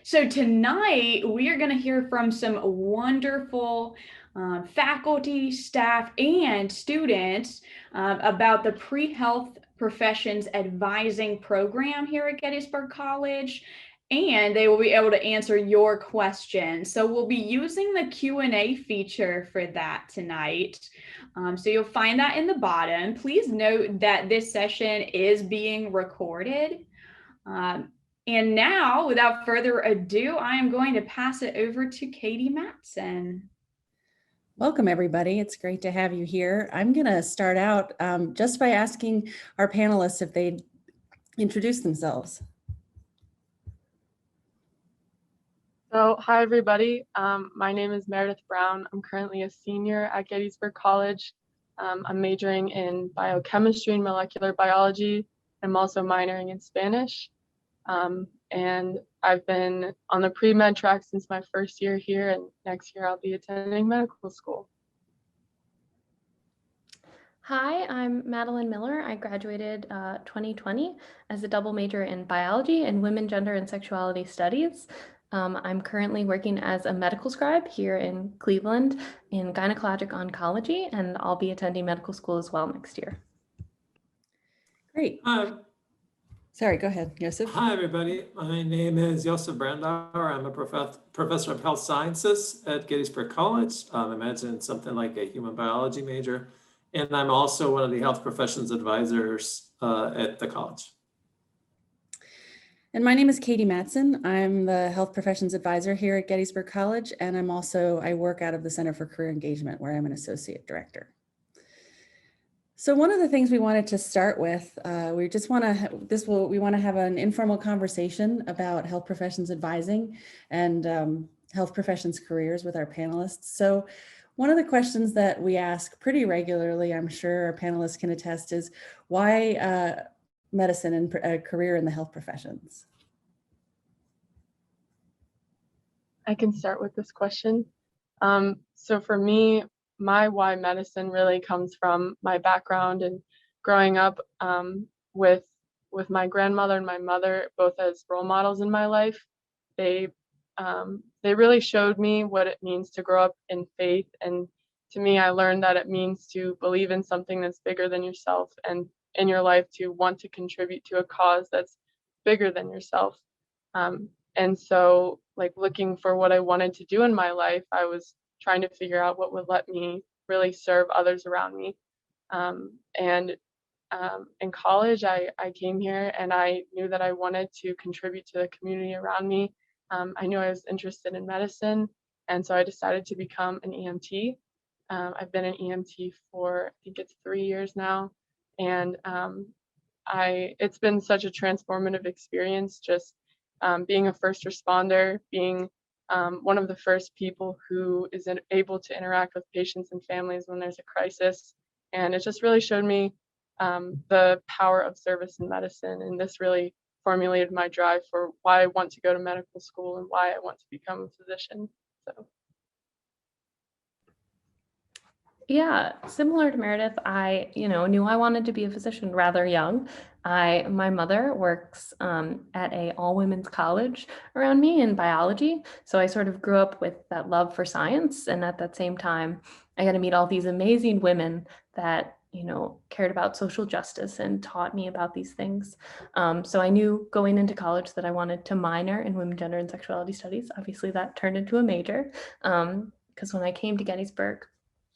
So tonight we are going to hear from some wonderful faculty, staff, and students about the pre-health professions advising program here at Gettysburg College. And they will be able to answer your questions. So we'll be using the Q&A feature for that tonight. So you'll find that in the bottom. Please note that this session is being recorded. And now, without further ado, I am going to pass it over to Katy Mattson. Welcome, everybody. It's great to have you here. I'm going to start out just by asking our panelists if they'd introduce themselves. So, hi, everybody. My name is Meredith Brown. I'm currently a senior at Gettysburg College. I'm majoring in biochemistry and molecular biology. I'm also minoring in Spanish. And I've been on the pre-med track since my first year here, and next year I'll be attending medical school. Hi, I'm Madeline Miller. I graduated 2020 as a double major in biology and women, gender, and sexuality studies. I'm currently working as a medical scribe here in Cleveland in gynecologic oncology, and I'll be attending medical school as well next year. Great. Sorry, go ahead, Josef. Hi, everybody. My name is Josef Brandauer. I'm a professor of health sciences at Gettysburg College. I imagine something like a human biology major. And I'm also one of the health professions advisors at the college. And my name is Katy Mattson. I'm the health professions advisor here at Gettysburg College. And I work out of the Center for Career Engagement, where I'm an associate director. So one of the things we wanted to start with, we want to have an informal conversation about health professions advising and health professions careers with our panelists. So one of the questions that we ask pretty regularly, I'm sure our panelists can attest, is why medicine and a career in the health professions? I can start with this question. So for me, my why medicine really comes from my background and growing up with my grandmother and my mother, both as role models in my life. They really showed me what it means to grow up in faith, and to me, I learned that it means to believe in something that's bigger than yourself, and in your life to want to contribute to a cause that's bigger than yourself. And so, like, looking for what I wanted to do in my life, I was trying to figure out what would let me really serve others around me. In college, I came here and I knew that I wanted to contribute to the community around me. I knew I was interested in medicine, and so I decided to become an EMT. I've been an EMT for, I think it's 3 years now, and it's been such a transformative experience, just being a first responder, being one of the first people who is able to interact with patients and families when there's a crisis. And it just really showed me the power of service in medicine. And this really formulated my drive for why I want to go to medical school and why I want to become a physician. So. Yeah, similar to Meredith, I knew I wanted to be a physician rather young. My mother works at a all-women's college around me in biology, so I sort of grew up with that love for science, and at that same time, I got to meet all these amazing women that cared about social justice and taught me about these things. So I knew going into college that I wanted to minor in women, gender, and sexuality studies. Obviously, that turned into a major because when I came to Gettysburg,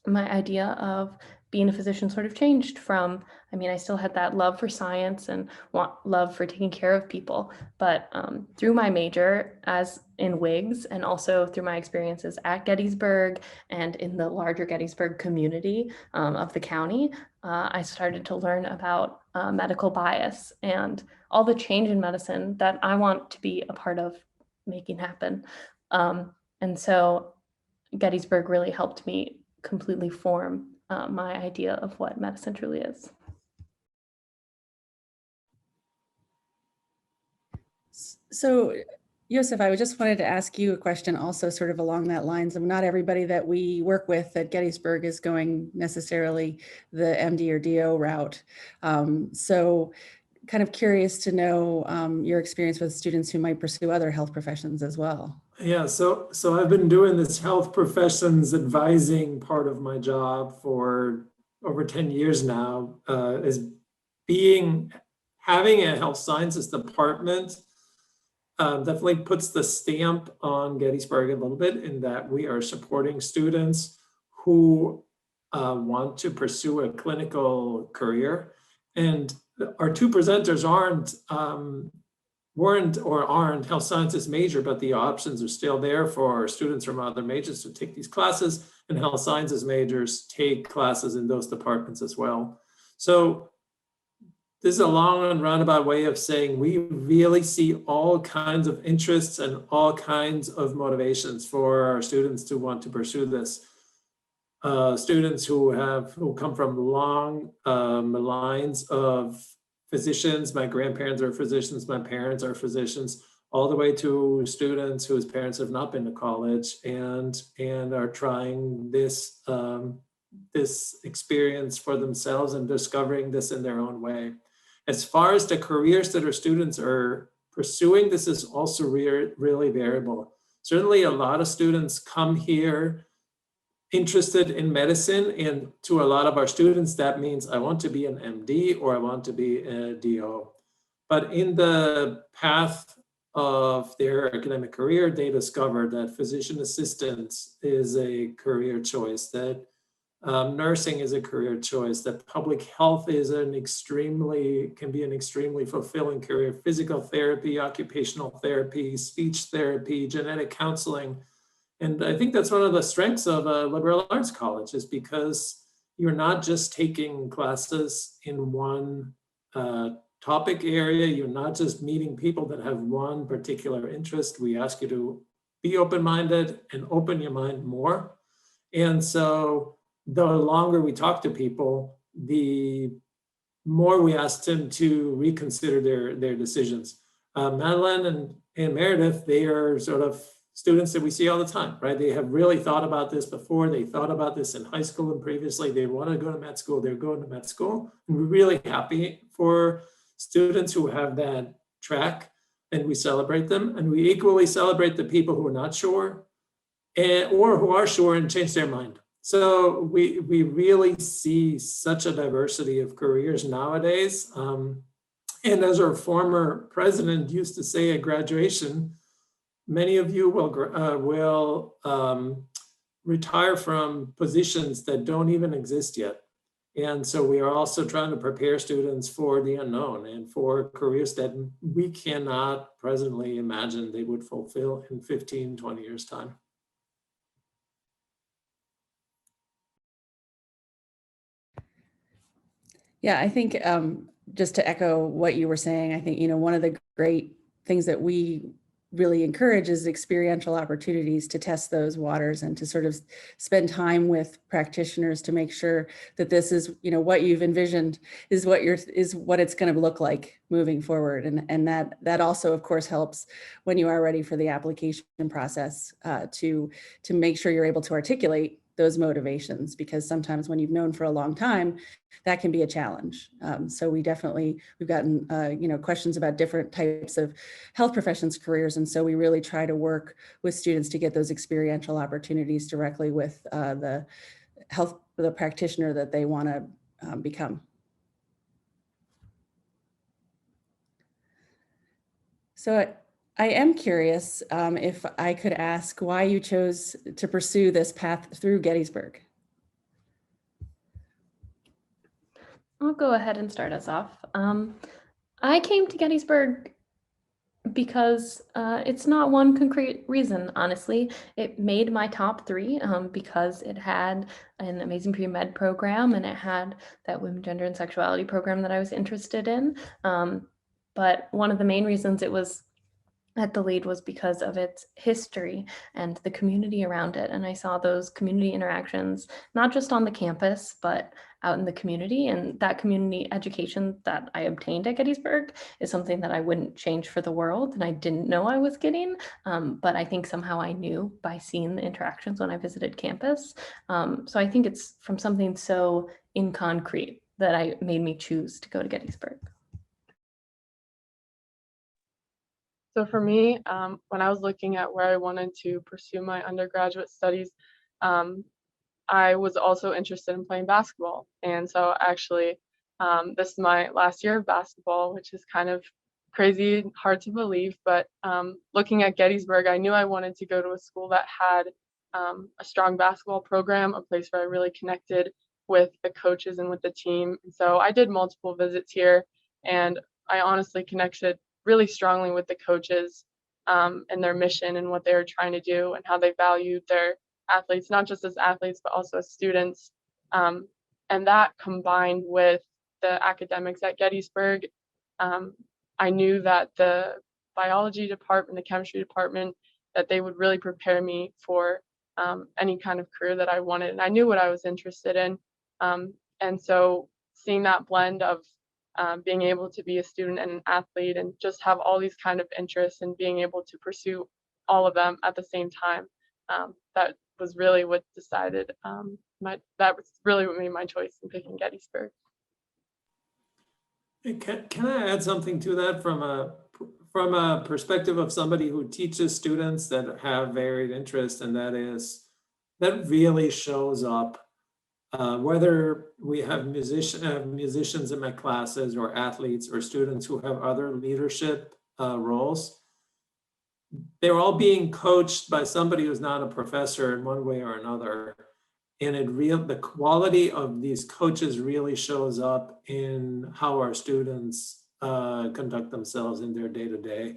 my idea of being a physician sort of changed from, I still had that love for science and love for taking care of people, but through my major as in WIGS and also through my experiences at Gettysburg and in the larger Gettysburg community of the county, I started to learn about medical bias and all the change in medicine that I want to be a part of making happen. And so Gettysburg really helped me completely form my idea of what medicine truly is. So, Josef, I just wanted to ask you a question also sort of along that lines. Not everybody that we work with at Gettysburg is going necessarily the MD or DO route. So kind of curious to know your experience with students who might pursue other health professions as well. Yeah, so I've been doing this health professions advising part of my job for over 10 years now, is having a health sciences department definitely puts the stamp on Gettysburg a little bit, in that we are supporting students who want to pursue a clinical career. And our two presenters aren't health sciences major, but the options are still there for students from other majors to take these classes, and health sciences majors take classes in those departments as well. So this is a long and roundabout way of saying we really see all kinds of interests and all kinds of motivations for our students to want to pursue this. Students who come from long lines of physicians. My grandparents are physicians, my parents are physicians, all the way to students whose parents have not been to college and are trying this this experience for themselves and discovering this in their own way. As far as the careers that our students are pursuing, this is also really variable. Certainly a lot of students come here interested in medicine, and to a lot of our students, that means I want to be an MD or I want to be a DO. But in the path of their academic career, they discover that physician assistant is a career choice, that nursing is a career choice, that public health is can be an extremely fulfilling career, physical therapy, occupational therapy, speech therapy, genetic counseling. And I think that's one of the strengths of a liberal arts college, is because you're not just taking classes in one topic area. You're not just meeting people that have one particular interest. We ask you to be open-minded and open your mind more. And so the longer we talk to people, the more we ask them to reconsider their decisions. Madeline and Meredith, they are sort of students that we see all the time, right? They have really thought about this before. They thought about this in high school and previously. They want to go to med school. They're going to med school. And we're really happy for students who have that track, and we celebrate them. And we equally celebrate the people who are not sure or who are sure and change their mind. So we really see such a diversity of careers nowadays. And as our former president used to say at graduation, many of you will retire from positions that don't even exist yet. And so we are also trying to prepare students for the unknown and for careers that we cannot presently imagine they would fulfill in 15, 20 years' time. Yeah, I think just to echo what you were saying, I think, one of the great things that we really encourage is experiential opportunities to test those waters and to sort of spend time with practitioners to make sure that this is, what you've envisioned is what it's going to look like moving forward. And that also, of course, helps when you are ready for the application process to make sure you're able to articulate those motivations, because sometimes when you've known for a long time, that can be a challenge. So we've gotten, questions about different types of health professions careers. And so we really try to work with students to get those experiential opportunities directly with the practitioner that they want to become. So I am curious if I could ask why you chose to pursue this path through Gettysburg. I'll go ahead and start us off. I came to Gettysburg because it's not one concrete reason, honestly. It made my top 3 because it had an amazing pre-med program and it had that women, gender, and sexuality program that I was interested in. But one of the main reasons it was at the lead was because of its history and the community around it. And I saw those community interactions, not just on the campus, but out in the community. And that community education that I obtained at Gettysburg is something that I wouldn't change for the world. And I didn't know I was getting, but I think somehow I knew by seeing the interactions when I visited campus. So I think it's from something so in concrete that made me choose to go to Gettysburg. So for me, when I was looking at where I wanted to pursue my undergraduate studies, um, I was also interested in playing basketball. And so actually, this is my last year of basketball, which is kind of crazy, hard to believe. But looking at Gettysburg, I knew I wanted to go to a school that had a strong basketball program, a place where I really connected with the coaches and with the team. And so I did multiple visits here, and I honestly connected really strongly with the coaches and their mission and what they were trying to do and how they valued their athletes, not just as athletes, but also as students. Um, and that combined with the academics at Gettysburg, um, I knew that the biology department, the chemistry department, that they would really prepare me for any kind of career that I wanted. And I knew what I was interested in. And so seeing that blend of being able to be a student and an athlete and just have all these kind of interests and being able to pursue all of them at the same time, that was really what decided that was really what made my choice in picking Gettysburg. Can I add something to that from a perspective of somebody who teaches students that have varied interests, and that really shows up whether we have musicians in my classes or athletes or students who have other leadership roles. They're all being coached by somebody who's not a professor in one way or another. And the quality of these coaches really shows up in how our students conduct themselves in their day-to-day.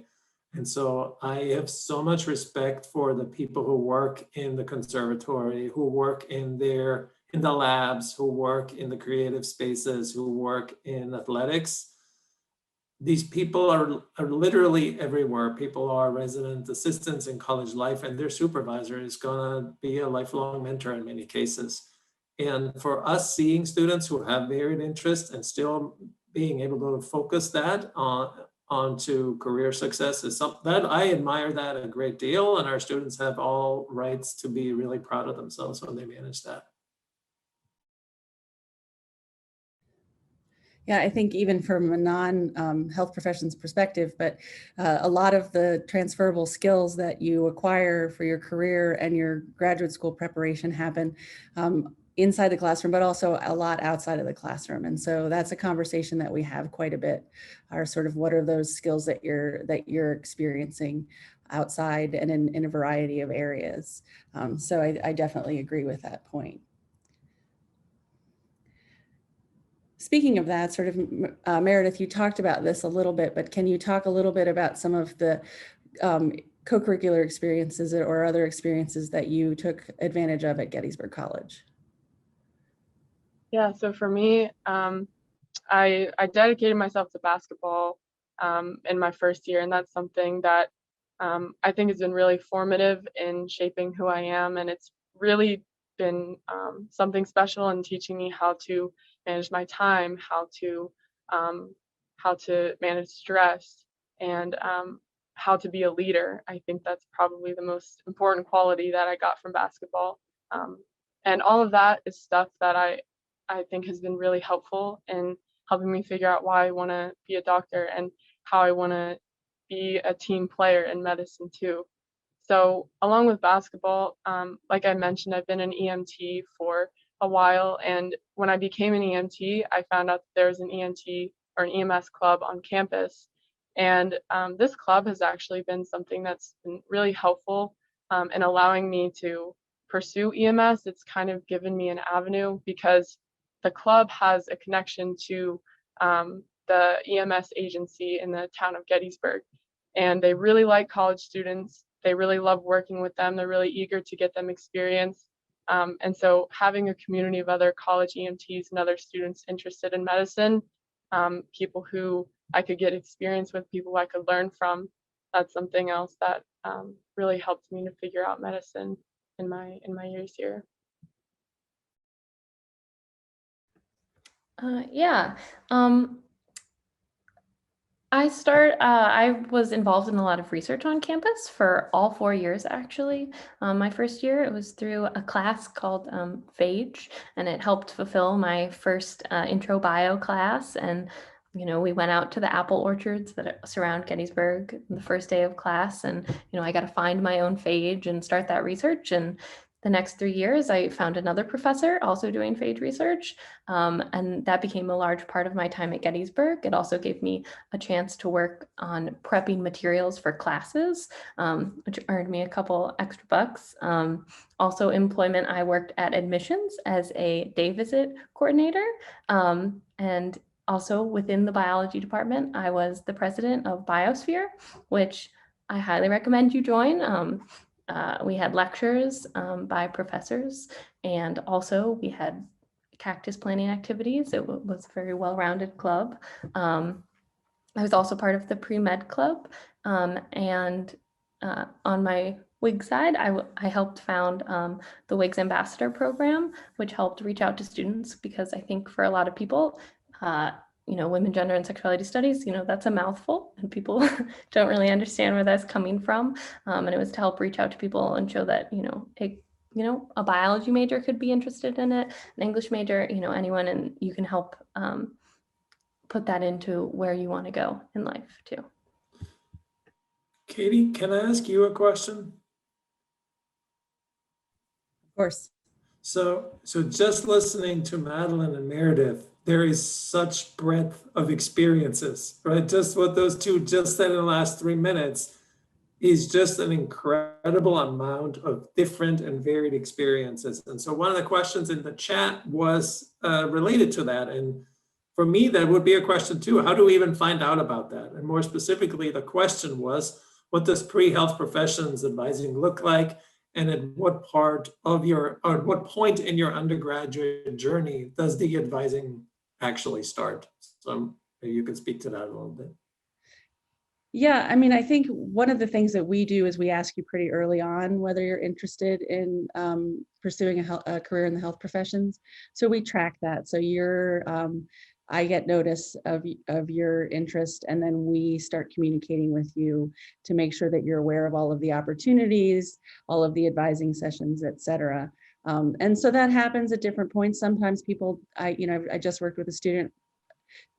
And so I have so much respect for the people who work in the conservatory, who work in the labs, who work in the creative spaces, who work in athletics. These people are literally everywhere. People are resident assistants in college life, and their supervisor is gonna be a lifelong mentor in many cases. And for us, seeing students who have varied interests and still being able to focus that onto career success is something that I admire that a great deal, and our students have all rights to be really proud of themselves when they manage that. Yeah, I think even from a non-health professions perspective, but a lot of the transferable skills that you acquire for your career and your graduate school preparation happen inside the classroom, but also a lot outside of the classroom. And so that's a conversation that we have quite a bit, are sort of what are those skills that you're experiencing outside and in a variety of areas. So I definitely agree with that point. Speaking of that, sort of, Meredith, you talked about this a little bit, but can you talk a little bit about some of the co-curricular experiences or other experiences that you took advantage of at Gettysburg College? Yeah, so for me, I dedicated myself to basketball in my first year, and that's something that I think has been really formative in shaping who I am, and it's really been something special in teaching me how to manage my time, how to manage stress, and how to be a leader. I think that's probably the most important quality that I got from basketball, and all of that is stuff that I think has been really helpful in helping me figure out why I want to be a doctor and how I want to be a team player in medicine too. So along with basketball, like I mentioned, I've been an EMT for a while, and when I became an EMT, I found out that there was an EMT or an EMS club on campus, and this club has actually been something that's been really helpful in allowing me to pursue EMS. It's kind of given me an avenue because the club has a connection to the EMS agency in the town of Gettysburg, and they really like college students. They really love working with them. They're really eager to get them experience. And so having a community of other college EMTs and other students interested in medicine, people who I could get experience with, people I could learn from, that's something else that really helped me to figure out medicine in my years here. Yeah. I was involved in a lot of research on campus for all 4 years, actually. My first year, it was through a class called PHAGE, and it helped fulfill my first intro bio class. And we went out to the apple orchards that surround Gettysburg the first day of class, and I got to find my own phage and start that research. And the next 3 years, I found another professor also doing phage research, and that became a large part of my time at Gettysburg. It also gave me a chance to work on prepping materials for classes, which earned me a couple extra bucks. Also employment, I worked at admissions as a day visit coordinator, and also within the biology department, I was the president of Biosphere, which I highly recommend you join. We had lectures by professors, and also we had cactus planting activities. It was a very well-rounded club. I was also part of the pre-med club, and on my WIG side, I helped found the WIG's ambassador program, which helped reach out to students, because I think for a lot of people, women, gender, and sexuality studies, that's a mouthful, and people don't really understand where that's coming from. And it was to help reach out to people and show that, a biology major could be interested in it, an English major, anyone, and you can help put that into where you want to go in life too. Katie, can I ask you a question? Of course. So just listening to Madeline and Meredith, there is such breadth of experiences, right? Just what those two just said in the last 3 minutes is just an incredible amount of different and varied experiences. And so one of the questions in the chat was related to that. And for me, that would be a question too. How do we even find out about that? And more specifically, the question was, what does pre-health professions advising look like? And at what part of or what point in your undergraduate journey does the advising actually start? So maybe you could speak to that a little bit. Yeah, I mean, I think one of the things that we do is we ask you pretty early on whether you're interested in pursuing a career in the health professions. So we track that. So I get notice of your interest, and then we start communicating with you to make sure that you're aware of all of the opportunities, all of the advising sessions, et cetera. And so that happens at different points. Sometimes people, I just worked with a student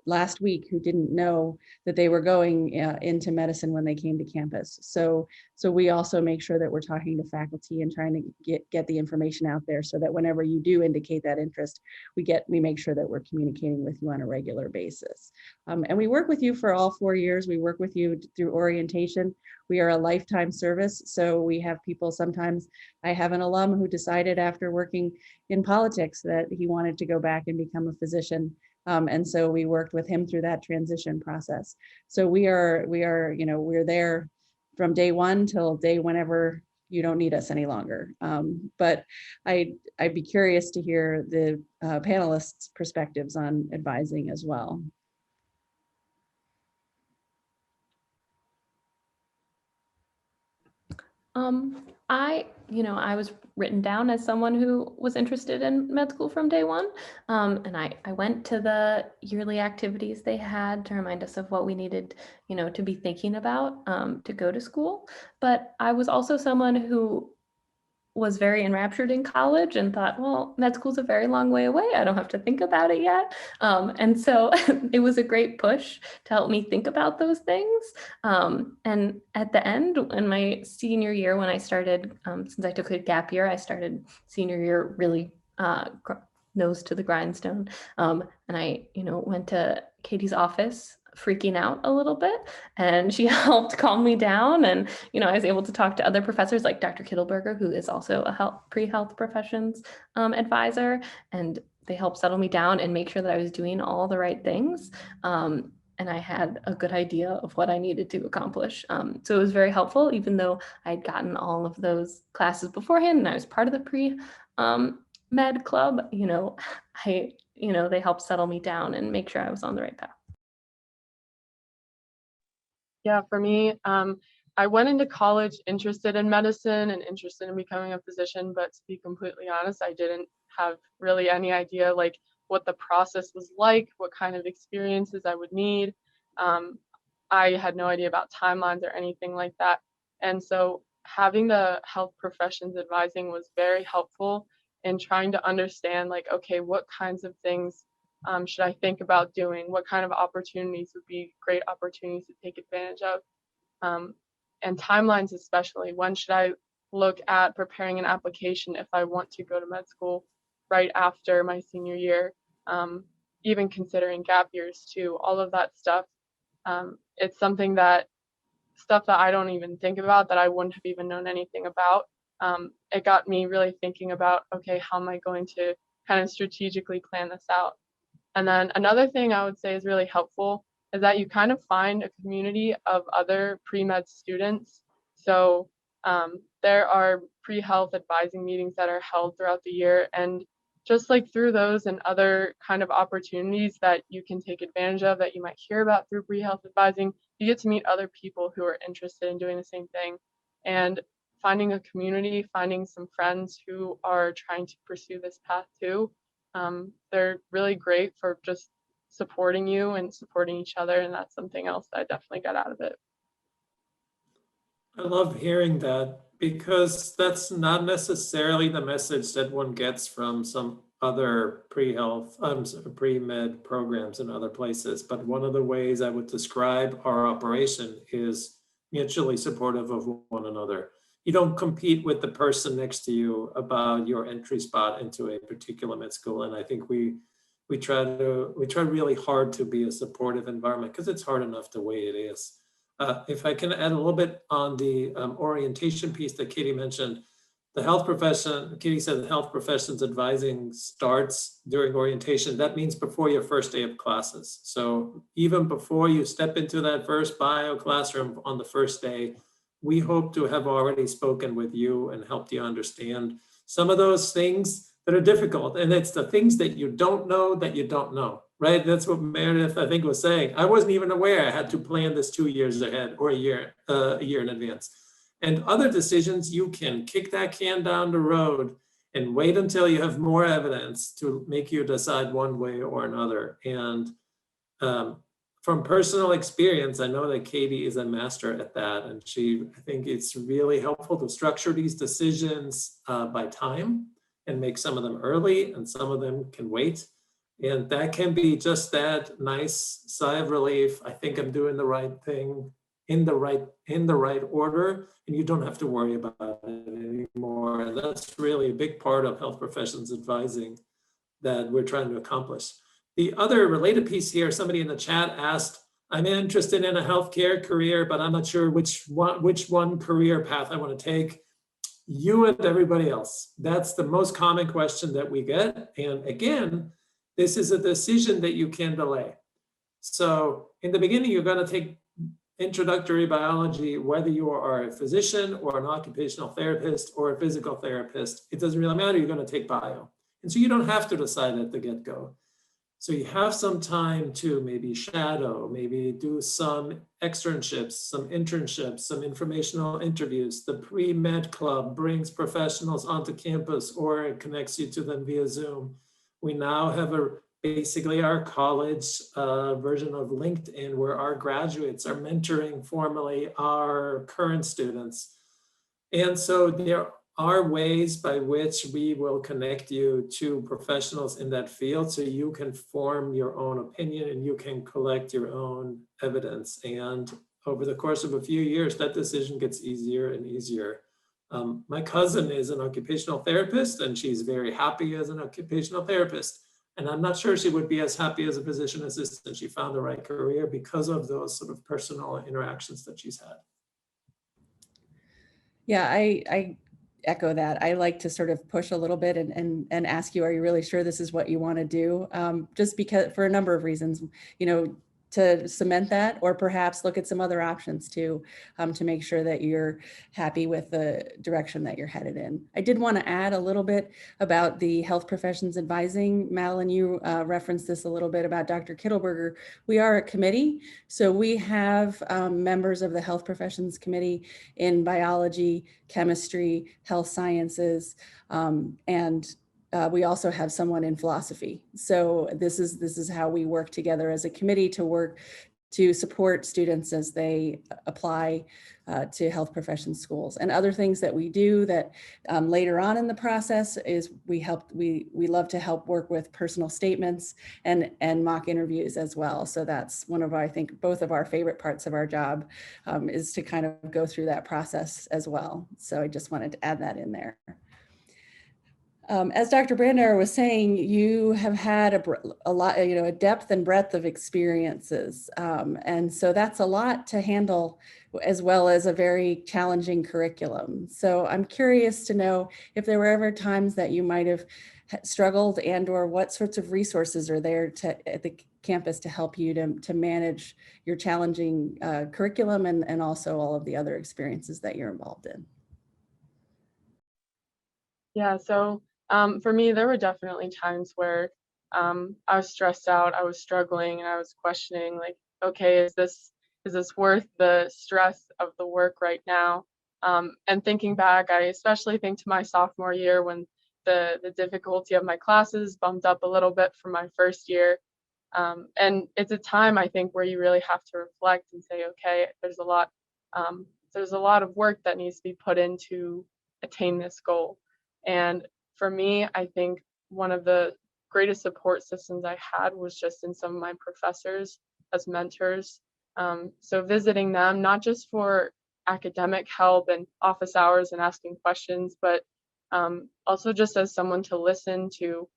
last week who didn't know that they were going into medicine when they came to campus. So we also make sure that we're talking to faculty and trying to get the information out there, so that whenever you do indicate that interest, we make sure that we're communicating with you on a regular basis. And we work with you for all 4 years. We work with you through orientation. We are a lifetime service. So we have people, sometimes I have an alum who decided after working in politics that he wanted to go back and become a physician. And so we worked with him through that transition process. So we're there from day one till day whenever you don't need us any longer. But I'd be curious to hear the panelists' perspectives on advising as well. I was written down as someone who was interested in med school from day one. And I went to the yearly activities they had to remind us of what we needed, to be thinking about to go to school. But I was also someone who was very enraptured in college and thought, well, med school's a very long way away. I don't have to think about it yet. And so it was a great push to help me think about those things. And at the end, in my senior year, when I started, since I took a gap year, I started senior year really nose to the grindstone. And I, went to Katie's office freaking out a little bit, and she helped calm me down. And I was able to talk to other professors like Dr. Kittleberger, who is also a pre-health professions advisor, and they helped settle me down and make sure that I was doing all the right things. And I had a good idea of what I needed to accomplish. So it was very helpful, even though I'd gotten all of those classes beforehand and I was part of the pre-med club. They helped settle me down and make sure I was on the right path. Yeah, for me, I went into college interested in medicine and interested in becoming a physician, but to be completely honest, I didn't have really any idea like what the process was like, what kind of experiences I would need. I had no idea about timelines or anything like that. And so having the health professions advising was very helpful in trying to understand like, okay, what kinds of things should I think about doing? What kind of opportunities would be great opportunities to take advantage of? And timelines especially. When should I look at preparing an application if I want to go to med school right after my senior year? Even considering gap years too, all of that stuff. It's something that I don't even think about, that I wouldn't have even known anything about. It got me really thinking about, okay, how am I going to kind of strategically plan this out? And then another thing I would say is really helpful is that you kind of find a community of other pre-med students. So there are pre-health advising meetings that are held throughout the year, and just like through those and other kind of opportunities that you can take advantage of that you might hear about through pre-health advising, you get to meet other people who are interested in doing the same thing, and finding a community, finding some friends who are trying to pursue this path too. They're really great for just supporting you and supporting each other, and that's something else that I definitely got out of it. I love hearing that, because that's not necessarily the message that one gets from some other pre-health, pre-med programs in other places. But one of the ways I would describe our operation is mutually supportive of one another. You don't compete with the person next to you about your entry spot into a particular med school. And I think we try really hard to be a supportive environment, because it's hard enough the way it is. If I can add a little bit on the orientation piece that Katy mentioned, the health profession, Katy said the health professions advising starts during orientation. That means before your first day of classes. So even before you step into that first bio classroom on the first day, we hope to have already spoken with you and helped you understand some of those things that are difficult. And it's the things that you don't know, right? That's what Meredith, I think, was saying. I wasn't even aware I had to plan this 2 years ahead or a year in advance. And other decisions, you can kick that can down the road and wait until you have more evidence to make you decide one way or another. And from personal experience, I know that Katy is a master at that. And I think it's really helpful to structure these decisions by time and make some of them early and some of them can wait. And that can be just that nice sigh of relief. I think I'm doing the right thing in the right order, and you don't have to worry about it anymore. And that's really a big part of health professions advising that we're trying to accomplish. The other related piece here, somebody in the chat asked, I'm interested in a healthcare career, but I'm not sure which one career path I want to take. You and everybody else. That's the most common question that we get. And again, this is a decision that you can delay. So in the beginning, you're going to take introductory biology, whether you are a physician or an occupational therapist or a physical therapist. It doesn't really matter. You're going to take bio. And so you don't have to decide at the get-go. So you have some time to maybe shadow, maybe do some externships, some internships, some informational interviews. The pre-med club brings professionals onto campus or it connects you to them via Zoom. We now have basically our college version of LinkedIn, where our graduates are mentoring formally our current students. And so there are ways by which we will connect you to professionals in that field so you can form your own opinion and you can collect your own evidence. And over the course of a few years, that decision gets easier and easier. My cousin is an occupational therapist and she's very happy as an occupational therapist. And I'm not sure she would be as happy as a physician assistant. She found the right career because of those sort of personal interactions that she's had. Yeah, I echo that. I like to sort of push a little bit and ask you, are you really sure this is what you want to do? Just because, for a number of reasons, to cement that, or perhaps look at some other options too, to make sure that you're happy with the direction that you're headed in. I did want to add a little bit about the health professions advising. Madeline, you referenced this a little bit about Dr. Kittelberger. We are a committee, so we have members of the health professions committee in biology, chemistry, health sciences, and we also have someone in philosophy. So this is how we work together as a committee to work to support students as they apply to health profession schools. And other things that we do that later on in the process is we love to help work with personal statements and mock interviews as well. So that's one of our, I think, both of our favorite parts of our job is to kind of go through that process as well. So I just wanted to add that in there. As Dr. Brandauer was saying, you have had a lot, a depth and breadth of experiences. And so that's a lot to handle, as well as a very challenging curriculum. So I'm curious to know if there were ever times that you might have struggled, and or what sorts of resources are there at the campus to help you to manage your challenging curriculum and also all of the other experiences that you're involved in. Yeah, so for me, there were definitely times where I was stressed out, I was struggling, and I was questioning, like, okay, is this worth the stress of the work right now? And thinking back, I especially think to my sophomore year when the difficulty of my classes bumped up a little bit from my first year. And it's a time, I think, where you really have to reflect and say, okay, there's a lot of work that needs to be put in to attain this goal. And for me, I think one of the greatest support systems I had was just in some of my professors as mentors. So visiting them, not just for academic help and office hours and asking questions, but also just as someone to listen to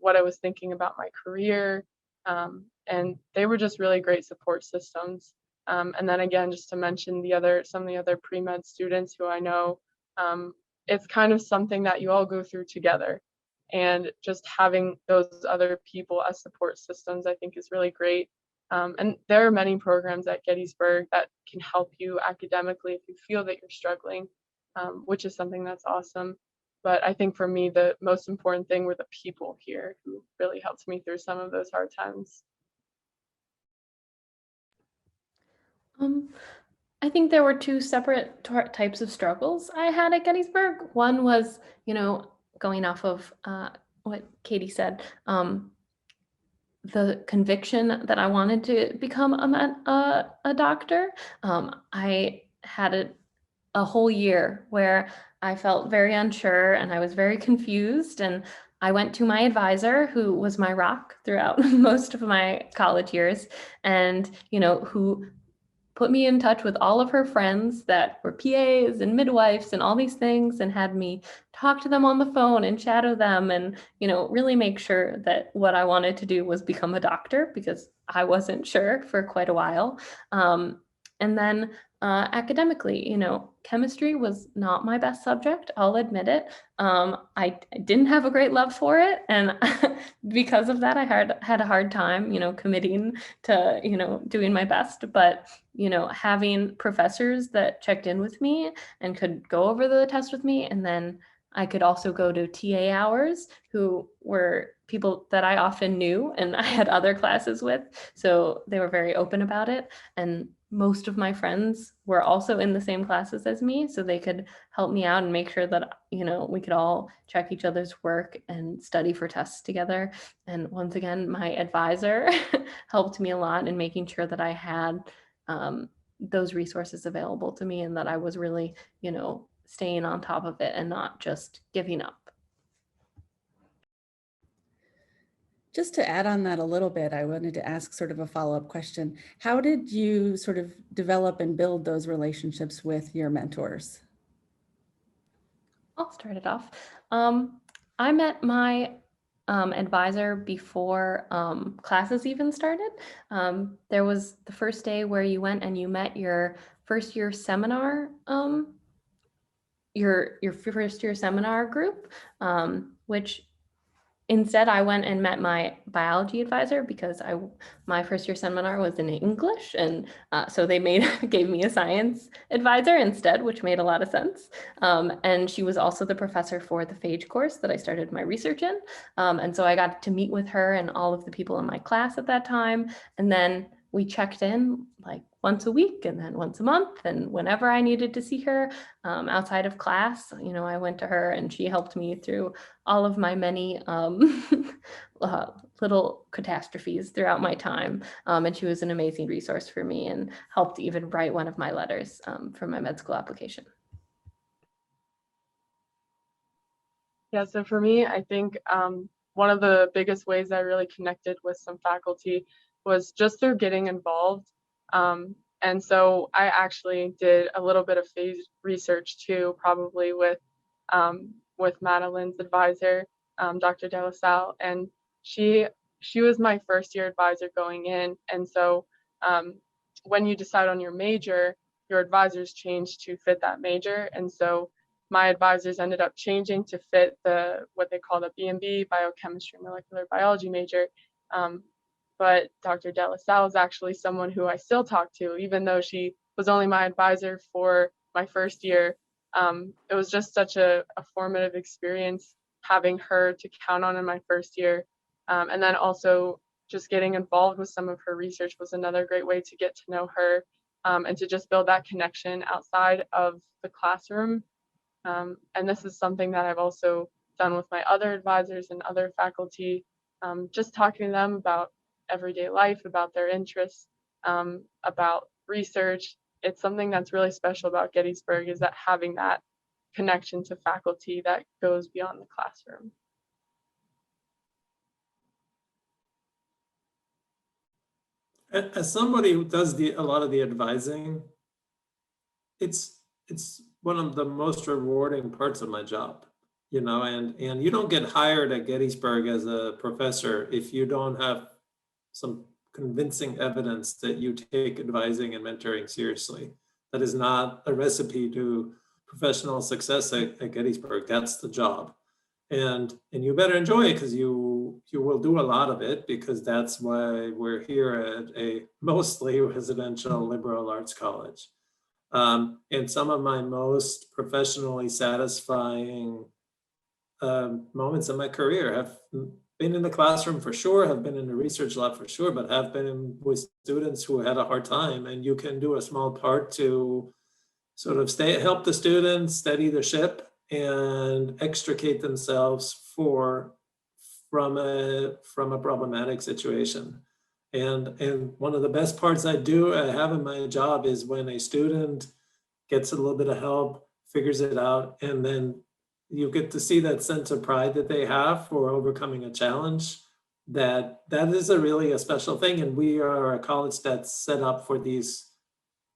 what I was thinking about my career. And they were just really great support systems. And then again, just to mention some of the other pre-med students who I know, it's kind of something that you all go through together. And just having those other people as support systems, I think, is really great. And there are many programs at Gettysburg that can help you academically if you feel that you're struggling, which is something that's awesome. But I think for me, the most important thing were the people here who really helped me through some of those hard times. I think there were two separate types of struggles I had at Gettysburg. One was, going off of what Katie said, the conviction that I wanted to become a doctor. I had a whole year where I felt very unsure and I was very confused. And I went to my advisor, who was my rock throughout most of my college years, and who put me in touch with all of her friends that were PAs and midwives and all these things, and had me talk to them on the phone and shadow them and, really make sure that what I wanted to do was become a doctor, because I wasn't sure for quite a while. And then academically, chemistry was not my best subject, I'll admit it. I didn't have a great love for it. And because of that, I had a hard time, committing to, doing my best. But, having professors that checked in with me and could go over the test with me, and then I could also go to TA hours, who were people that I often knew and I had other classes with. So they were very open about it. And most of my friends were also in the same classes as me, so they could help me out and make sure that, we could all check each other's work and study for tests together. And once again, my advisor helped me a lot in making sure that I had those resources available to me, and that I was really, staying on top of it and not just giving up. Just to add on that a little bit, I wanted to ask sort of a follow-up question. How did you sort of develop and build those relationships with your mentors? I'll start it off. I met my advisor before classes even started. There was the first day where you went and you met your first year seminar, your first year seminar group, which instead I went and met my biology advisor, because my first year seminar was in English, and so they gave me a science advisor instead, which made a lot of sense. And she was also the professor for the phage course that I started my research in. And so I got to meet with her and all of the people in my class at that time. And then we checked in like once a week and then once a month. And whenever I needed to see her outside of class, I went to her and she helped me through all of my many little catastrophes throughout my time. And she was an amazing resource for me and helped even write one of my letters for my med school application. Yeah, so for me, I think one of the biggest ways I really connected with some faculty was just through getting involved. And so I actually did a little bit of phase research too, probably with Madeline's advisor, Dr. De La Salle, and she was my first year advisor going in. And so when you decide on your major, your advisors change to fit that major. And so my advisors ended up changing to fit what they call the B&B, biochemistry molecular biology major. But Dr. De La Salle is actually someone who I still talk to, even though she was only my advisor for my first year. It was just such a formative experience having her to count on in my first year. And then also just getting involved with some of her research was another great way to get to know her and to just build that connection outside of the classroom. And this is something that I've also done with my other advisors and other faculty, just talking to them about everyday life, about their interests, about research. It's something that's really special about Gettysburg, is that having that connection to faculty that goes beyond the classroom. As somebody who does a lot of the advising, it's one of the most rewarding parts of my job, and you don't get hired at Gettysburg as a professor if you don't have some convincing evidence that you take advising and mentoring seriously. That is not a recipe to professional success at Gettysburg. That's the job. And you better enjoy it, because you will do a lot of it, because that's why we're here at a mostly residential liberal arts college. And some of my most professionally satisfying moments in my career have been in the classroom for sure, have been in the research lab for sure, but have been with students who had a hard time. And you can do a small part to sort of help the students steady the ship and extricate themselves from a problematic situation. And one of the best parts I have in my job is when a student gets a little bit of help, figures it out, and then you get to see that sense of pride that they have for overcoming a challenge. That is really a special thing. And we are a college that's set up for these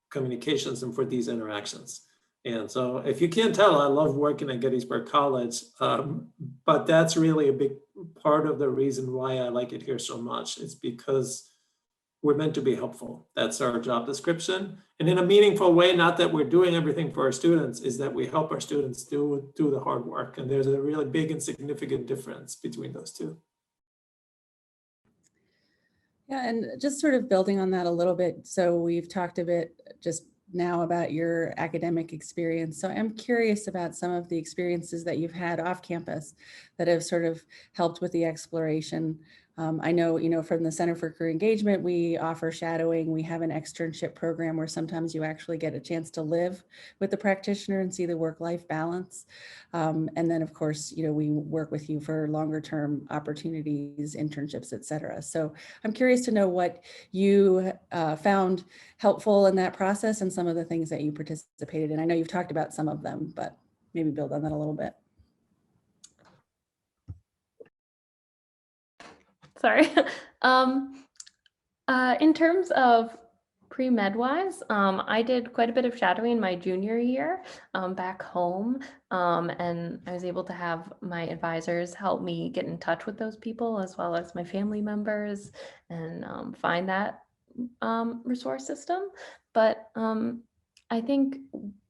communications and for these interactions. And so if you can't tell, I love working at Gettysburg College, but that's really a big part of the reason why I like it here so much. It's because we're meant to be helpful. That's our job description. And in a meaningful way, not that we're doing everything for our students, is that we help our students do the hard work. And there's a really big and significant difference between those two. Yeah, and just sort of building on that a little bit. So we've talked a bit just now about your academic experience. So I'm curious about some of the experiences that you've had off campus that have sort of helped with the exploration. I know, from the Center for Career Engagement, we offer shadowing. We have an externship program where sometimes you actually get a chance to live with the practitioner and see the work-life balance. And then, of course, we work with you for longer term opportunities, internships, et cetera. So I'm curious to know what you found helpful in that process and some of the things that you participated in. I know you've talked about some of them, but maybe build on that a little bit. Sorry. In terms of pre-med wise, I did quite a bit of shadowing my junior year back home, and I was able to have my advisors help me get in touch with those people as well as my family members and find that resource system. But I think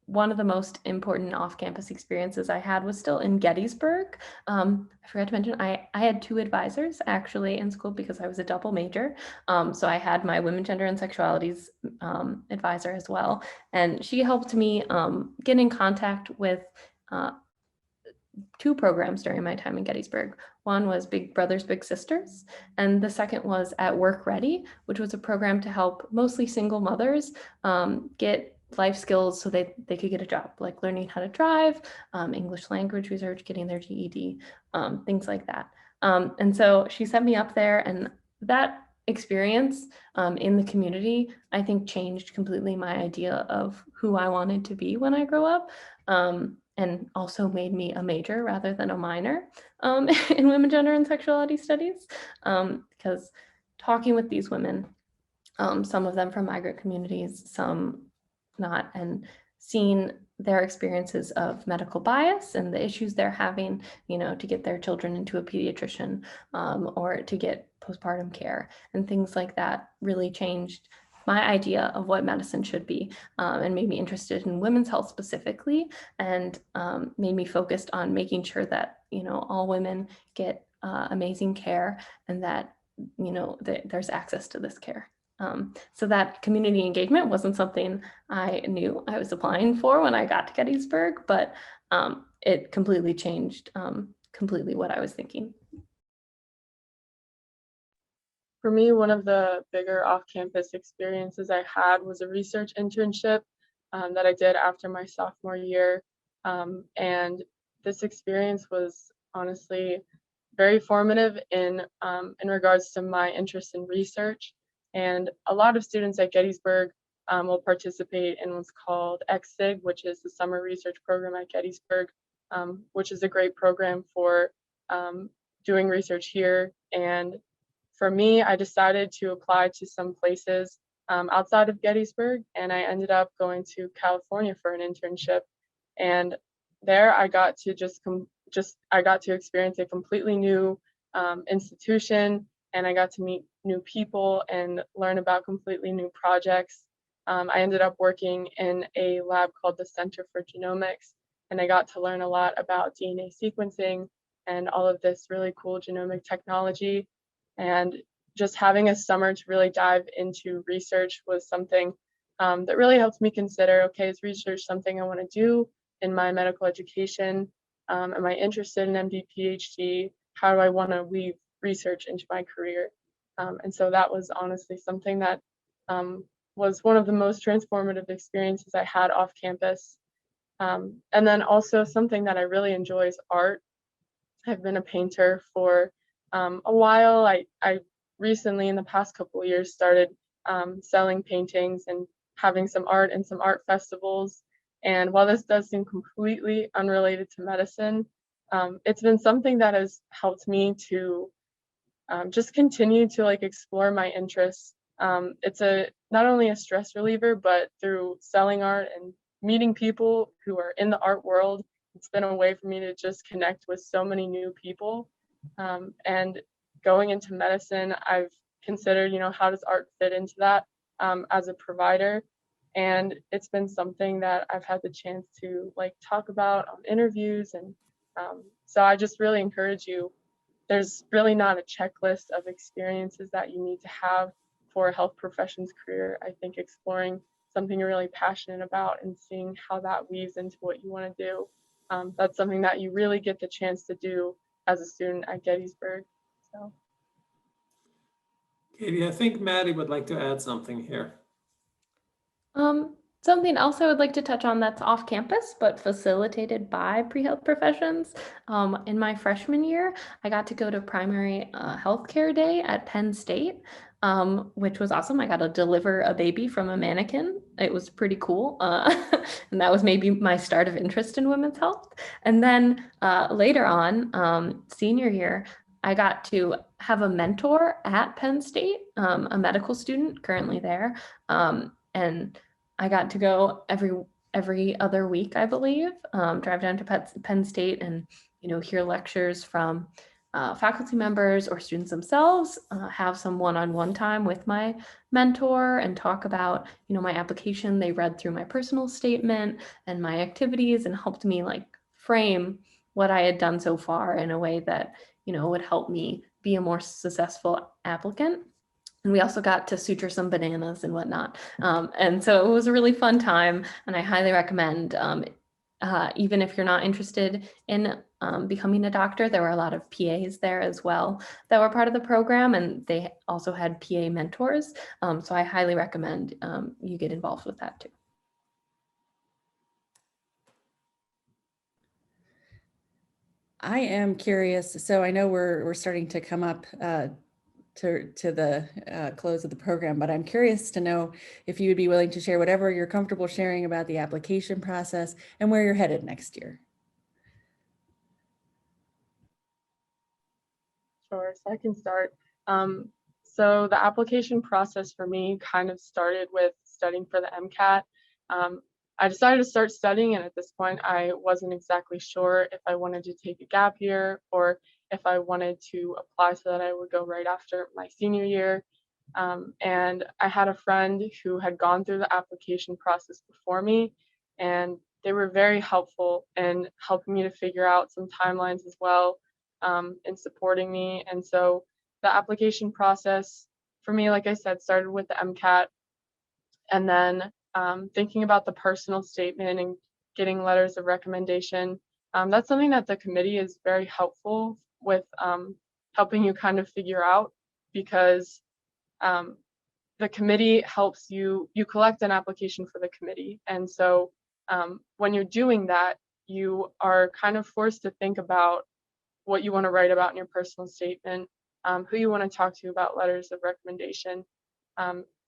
one of the most important off-campus experiences I had was still in Gettysburg. I forgot to mention, I had two advisors actually in school because I was a double major. So I had my women, gender, and sexualities advisor as well. And she helped me get in contact with two programs during my time in Gettysburg. One was Big Brothers Big Sisters, and the second was At Work Ready, which was a program to help mostly single mothers get life skills so they could get a job, like learning how to drive, English language research, getting their GED, things like that. And so she sent me up there, and that experience in the community, I think, changed completely my idea of who I wanted to be when I grow up, and also made me a major rather than a minor in women, gender, and sexuality studies, because talking with these women, some of them from migrant communities, some not, and seeing their experiences of medical bias and the issues they're having, to get their children into a pediatrician or to get postpartum care and things like that really changed my idea of what medicine should be, and made me interested in women's health specifically, and made me focused on making sure that, all women get amazing care, and that, there's access to this care. So that community engagement wasn't something I knew I was applying for when I got to Gettysburg, but it completely changed completely what I was thinking. For me, one of the bigger off-campus experiences I had was a research internship that I did after my sophomore year. And this experience was honestly very formative in regards to my interest in research. And a lot of students at Gettysburg will participate in what's called XSIG, which is the summer research program at Gettysburg, which is a great program for doing research here. And for me, I decided to apply to some places outside of Gettysburg, and I ended up going to California for an internship. And there I got to I got to experience a completely new institution, and I got to meet new people and learn about completely new projects. I ended up working in a lab called the Center for Genomics, and I got to learn a lot about DNA sequencing and all of this really cool genomic technology. And just having a summer to really dive into research was something that really helped me consider, okay, is research something I want to do in my medical education? Am I interested in MD, PhD? How do I want to weave research into my career? And so that was honestly something that was one of the most transformative experiences I had off campus. And then also something that I really enjoy is art. I've been a painter for a while. I recently, in the past couple of years, started selling paintings and having some art in some art festivals. And while this does seem completely unrelated to medicine, it's been something that has helped me to just continue to explore my interests. It's not only a stress reliever, but through selling art and meeting people who are in the art world, it's been a way for me to just connect with so many new people. And going into medicine, I've considered, how does art fit into that as a provider? And it's been something that I've had the chance to talk about on interviews. And so I just really encourage you. There's really not a checklist of experiences that you need to have for a health professions career. I think exploring something you're really passionate about and seeing how that weaves into what you want to do, that's something that you really get the chance to do as a student at Gettysburg. So. Katie, I think Maddie would like to add something here. Something else I would like to touch on that's off campus, but facilitated by pre-health professions. In my freshman year, I got to go to primary healthcare day at Penn State, which was awesome. I got to deliver a baby from a mannequin. It was pretty cool. And that was maybe my start of interest in women's health. And then later on, senior year, I got to have a mentor at Penn State, a medical student currently there. And I got to go every other week, I believe, drive down to Penn State and, hear lectures from faculty members or students themselves, have some one-on-one time with my mentor and talk about, my application. They read through my personal statement and my activities and helped me frame what I had done so far in a way that, would help me be a more successful applicant. And we also got to suture some bananas and whatnot. And so it was a really fun time, and I highly recommend even if you're not interested in becoming a doctor, there were a lot of PAs there as well that were part of the program, and they also had PA mentors. So I highly recommend you get involved with that too. I am curious. So I know we're starting to come up to the close of the program, but I'm curious to know if you would be willing to share whatever you're comfortable sharing about the application process and where you're headed next year. Sure, so I can start. So the application process for me kind of started with studying for the MCAT. I decided to start studying, and at this point, I wasn't exactly sure if I wanted to take a gap year or if I wanted to apply so that I would go right after my senior year. And I had a friend who had gone through the application process before me, and they were very helpful in helping me to figure out some timelines as well, in supporting me. And so the application process for me, like I said, started with the MCAT, and then thinking about the personal statement and getting letters of recommendation. That's something that the committee is very helpful with, helping you kind of figure out, because the committee helps you collect an application for the committee. And so when you're doing that, you are kind of forced to think about what you want to write about in your personal statement, who you want to talk to about letters of recommendation.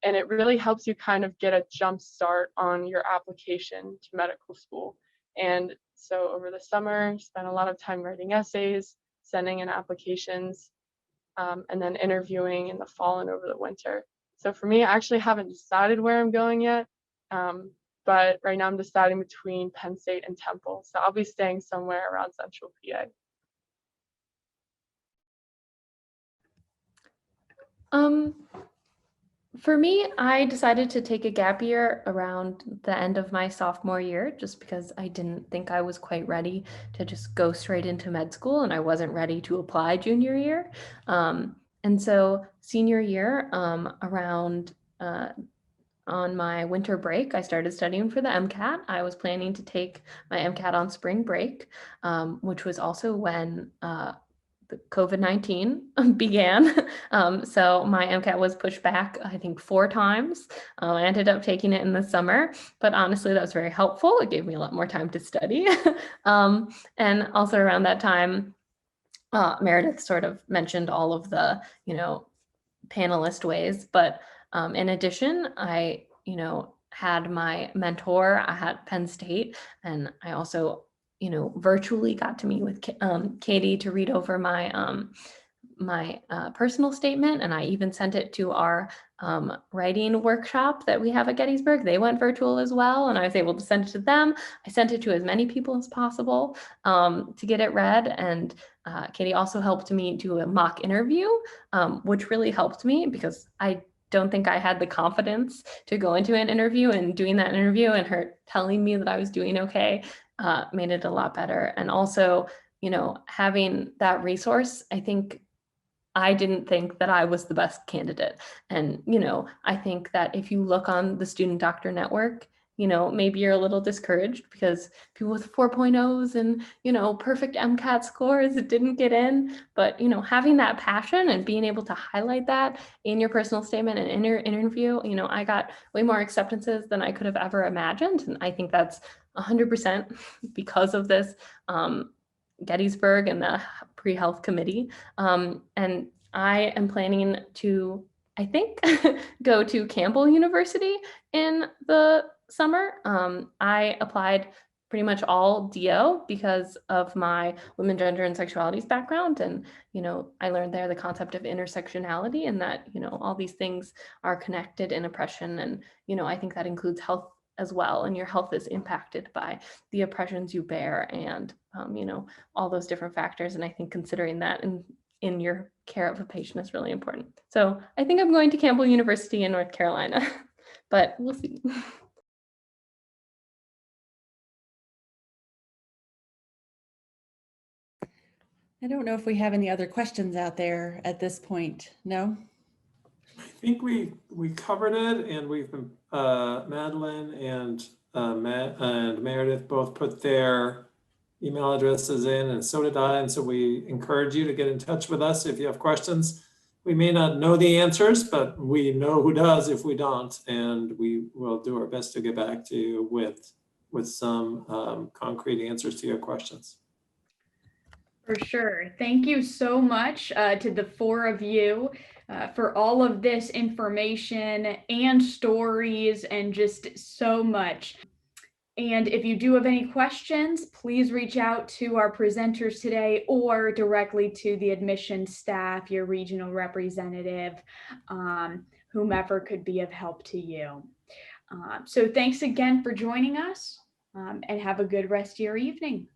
And it really helps you kind of get a jump start on your application to medical school. And so over the summer, spent a lot of time writing essays, sending in applications, and then interviewing in the fall and over the winter. So for me, I actually haven't decided where I'm going yet, but right now I'm deciding between Penn State and Temple. So I'll be staying somewhere around Central PA. For me, I decided to take a gap year around the end of my sophomore year, just because I didn't think I was quite ready to just go straight into med school, and I wasn't ready to apply junior year. And so senior year, around on my winter break, I started studying for the MCAT. I was planning to take my MCAT on spring break, which was also when the COVID-19 began. So my MCAT was pushed back, I think 4 times. I ended up taking it in the summer, but honestly, that was very helpful. It gave me a lot more time to study. And also around that time, Meredith sort of mentioned all of the, panelist ways, but in addition, I, had my mentor at Penn State, and I also virtually got to meet with Katy to read over my personal statement, and I even sent it to our writing workshop that we have at Gettysburg. They went virtual as well, and I was able to send it to them. I sent it to as many people as possible to get it read, and Katy also helped me do a mock interview, which really helped me because I don't think I had the confidence to go into an interview, and doing that interview and her telling me that I was doing okay made it a lot better. And also, having that resource, I didn't think that I was the best candidate. And, I think that if you look on the Student Doctor Network, maybe you're a little discouraged because people with 4.0s and, perfect MCAT scores didn't get in. But, having that passion and being able to highlight that in your personal statement and in your interview, I got way more acceptances than I could have ever imagined. And I think that's 100% because of this Gettysburg and the pre-health committee. And I am planning to, I think, go to Campbell University in the summer. I applied pretty much all DO because of my women, gender, and sexualities background. And, I learned there the concept of intersectionality, and that, all these things are connected in oppression. And, I think that includes health as well. And your health is impacted by the oppressions you bear and, all those different factors. And I think considering that in your care of a patient is really important. So I think I'm going to Campbell University in North Carolina, but we'll see. I don't know if we have any other questions out there at this point. No? I think we covered it, and we've been, Madeline and Matt and Meredith both put their email addresses in, and so did I. And so we encourage you to get in touch with us if you have questions. We may not know the answers, but we know who does if we don't, and we will do our best to get back to you with some concrete answers to your questions. For sure. Thank you so much to the four of you for all of this information and stories and just so much. And if you do have any questions, please reach out to our presenters today or directly to the admissions staff, your regional representative, whomever could be of help to you. So thanks again for joining us, and have a good rest of your evening.